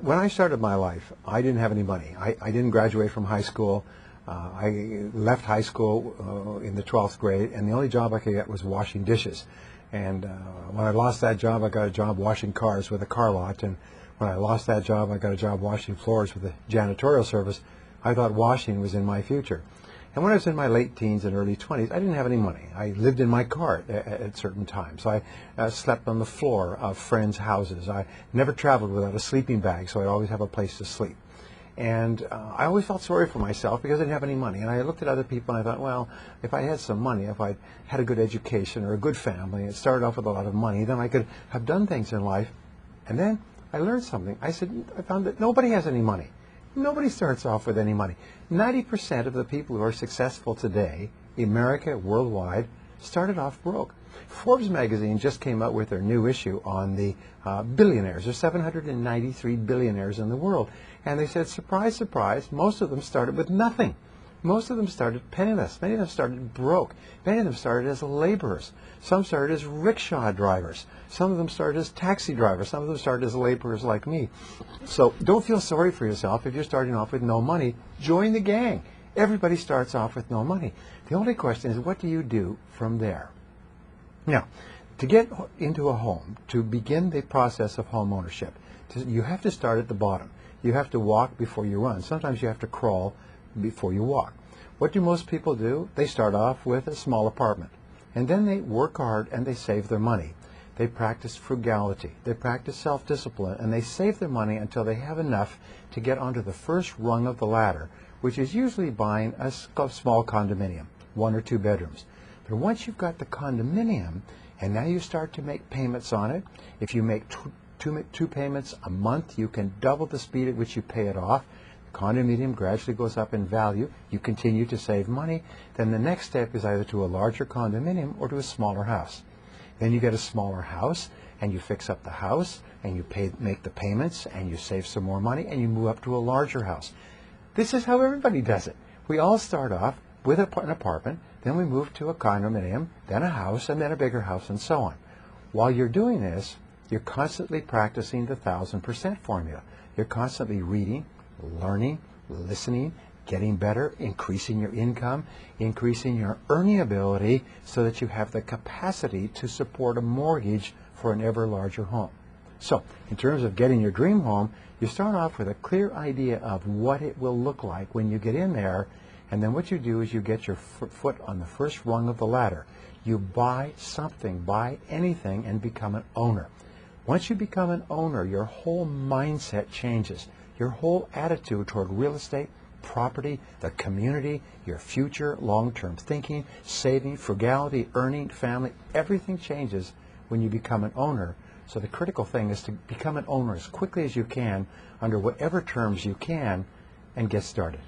When I started my life, I didn't have any money. I didn't graduate from high school. I left high school in the 12th grade, and the only job I could get was washing dishes. And when I lost that job, I got a job washing cars with a car lot. And when I lost that job, I got a job washing floors with the janitorial service. I thought washing was in my future. And when I was in my late teens and early 20s, I didn't have any money. I lived in my car at certain times. I slept on the floor of friends' houses. I never traveled without a sleeping bag, so I'd always have a place to sleep. And I always felt sorry for myself because I didn't have any money. And I looked at other people and I thought, well, if I had some money, if I had a good education or a good family and started off with a lot of money, then I could have done things in life. And then I learned something. I found that nobody has any money. Nobody starts off with any money. 90% of the people who are successful today, in America, worldwide, started off broke. Forbes magazine just came out with their new issue on the billionaires. There's 793 billionaires in the world. And they said, surprise, surprise, most of them started with nothing. Most of them started penniless. Many of them started broke. Many of them started as laborers. Some started as rickshaw drivers. Some of them started as taxi drivers. Some of them started as laborers like me. So don't feel sorry for yourself if you're starting off with no money. Join the gang. Everybody starts off with no money. The only question is, what do you do from there? Now, to get into a home, to begin the process of home ownership, you have to start at the bottom. You have to walk before you run. Sometimes you have to crawl before you walk. What do most people do? They start off with a small apartment, and then they work hard and they save their money. They practice frugality, they practice self-discipline, and they save their money until they have enough to get onto the first rung of the ladder, which is usually buying a small condominium, 1 or 2 bedrooms. But once you've got the condominium, and now you start to make payments on it, if you make two payments a month, you can double the speed at which you pay it off. Condominium gradually goes up in value. You continue to save money. Then the next step is either to a larger condominium or to a smaller house. Then you get a smaller house and you fix up the house and you make the payments and you save some more money and you move up to a larger house. This is how everybody does it. We all start off with an apartment, then we move to a condominium, then a house, and then a bigger house, and so on. While you're doing this, you're constantly practicing the 1000% formula. You're constantly reading, learning, listening, getting better, increasing your income, increasing your earning ability so that you have the capacity to support a mortgage for an ever larger home. So, in terms of getting your dream home, you start off with a clear idea of what it will look like when you get in there, and then what you do is you get your foot on the first rung of the ladder. You buy something, buy anything, and become an owner. Once you become an owner, your whole mindset changes. Your whole attitude toward real estate, property, the community, your future, long-term thinking, saving, frugality, earning, family, everything changes when you become an owner. So the critical thing is to become an owner as quickly as you can, under whatever terms you can, and get started.